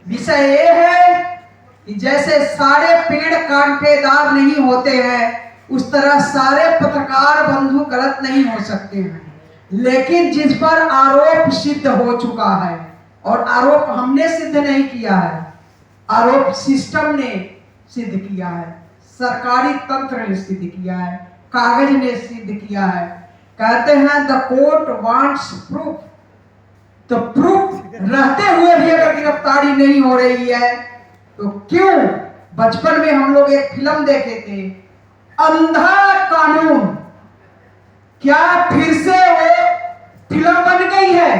विषय ये है कि जैसे सारे पेड़ कांटेदार नहीं होते हैं, उस तरह सारे पत्रकार बंधु गलत नहीं हो सकते हैं। लेकिन जिस पर आरोप सिद्ध हो चुका है, और आरोप हमने सिद्ध नहीं किया है, आरोप सिस्टम ने सिद्ध किया है, सरकारी तंत्र ने सिद्ध किया है, कागज ने सिद्ध किया है। कहते हैं द कोर्ट वांट्स प्रूफ। तो प्रूफ रहते हुए भी अगर गिरफ्तारी नहीं हो रही है तो क्यों? बचपन में हम लोग एक फिल्म देखे थे, अंधा कानून। क्या फिर से वो फिल्म बन गई है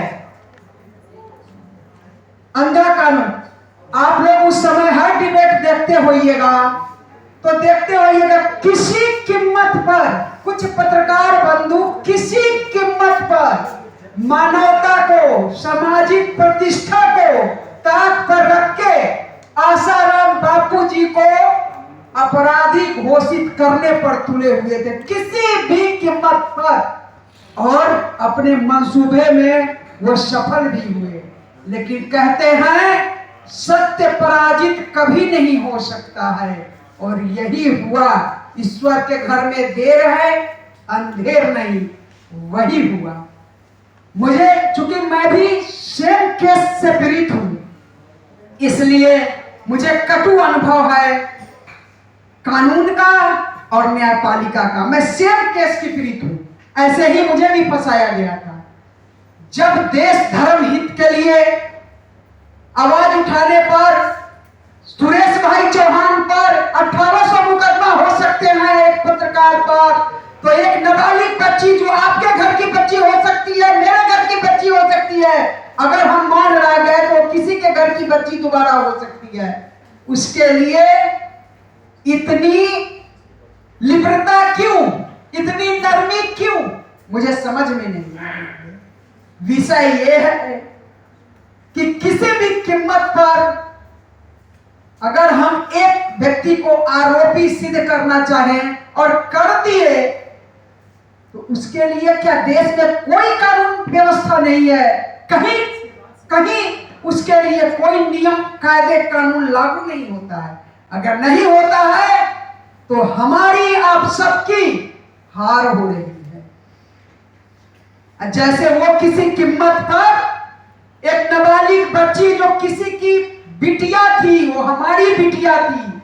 अंधा कानून? आप लोग उस समय हर डिबेट देखते होइएगा, तो देखते होइएगा किसी कीमत पर कुछ पत्रकार बंधु किसी कीमत पर मानवता को, सामाजिक प्रतिष्ठा को ताक पर रख के आसाराम बापू जी को अपराधी घोषित करने पर तुले हुए थे, किसी भी कीमत पर। और अपने मंसूबे में वो सफल भी हुए। लेकिन कहते हैं सत्य पराजित कभी नहीं हो सकता है, और यही हुआ। ईश्वर के घर में देर है, अंधेर नहीं, वही हुआ। मुझे, चूंकि मैं भी सेम केस से पीड़ित हूं, इसलिए मुझे कटु अनुभव है कानून का और न्यायपालिका का। मैं सेम केस की पीड़ित हूं। ऐसे ही मुझे भी फंसाया गया था। जब देश धर्म हित के लिए आवाज उठाने पर सुरेश भाई चौहान पर 1800 मुकदमा हो सकते हैं एक पत्रकार पर, तो एक नाबालिग बच्ची जो आपके घर की बच्ची हो सकती है, मेरे घर की बच्ची हो सकती है, अगर हम मान रह गए तो किसी के घर की बच्ची दोबारा हो सकती है। उसके लिए इतनी लिबरता क्यों, इतनी नरमी क्यों, मुझे समझ में नहीं आया। विषय यह है कि किसी भी कीमत पर अगर हम एक व्यक्ति को आरोपी सिद्ध करना चाहें और कर दिए, तो उसके लिए क्या देश में कोई कानून व्यवस्था नहीं है? कहीं कहीं उसके लिए कोई नियम, कायदे, कानून लागू नहीं होता है। अगर नहीं होता है तो हमारी आप सबकी हार हो रही है। जैसे वो किसी कीमत पर एक नाबालिग बच्ची जो किसी की बिटिया थी, वो हमारी बिटिया थी,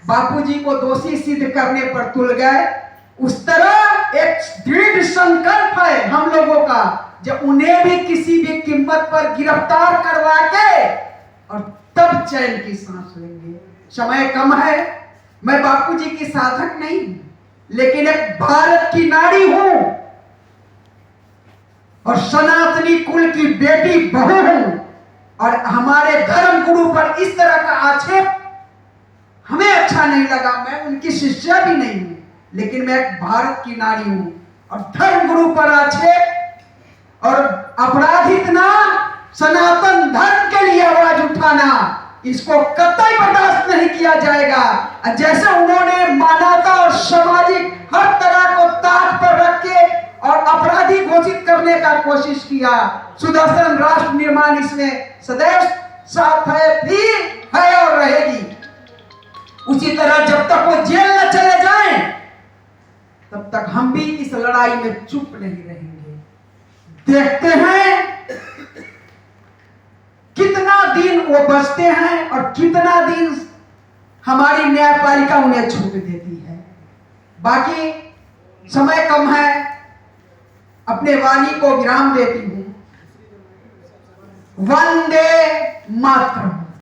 बापूजी को दोषी सिद्ध करने पर तुल गए, उस तरह एक दृढ़ संकल्प है हम लोगों का, जब उन्हें भी किसी भी कीमत पर गिरफ्तार करवा के और तब चैन की सांस लेंगे। समय कम है, मैं बापूजी की साधक नहीं, लेकिन एक भारत की नारी हूं और सनातनी कुल की बेटी बहू हूं, और हमारे धर्म गुरु पर इस तरह का आक्षेप हमें अच्छा नहीं लगा। मैं उनकी शिष्या भी नहीं हूं, लेकिन मैं एक भारत की नारी हूं, और धर्म गुरु पर आक्षेप और अपराधित ना, सनातन धर्म के लिए आवाज उठाना, इसको कतई बर्दाश्त नहीं किया जाएगा। जैसे उन्होंने मानवता और सामाजिक हर तरह को ताक पर रख के और अपराधी घोषित करने का कोशिश किया, सुदर्शन राष्ट्र निर्माण इसमें सदैव साथ है, थी, है और रहेगी। उसी तरह जब तक वो जेल न चले जाएं, तब तक हम भी इस लड़ाई में चुप नहीं रहेंगे। देखते हैं कितना दिन वो बचते हैं और कितना दिन हमारी न्यायपालिका उन्हें छूट देती है। बाकी समय कम है, अपने वाणी को विराम देती हूं। वंदे मातरम।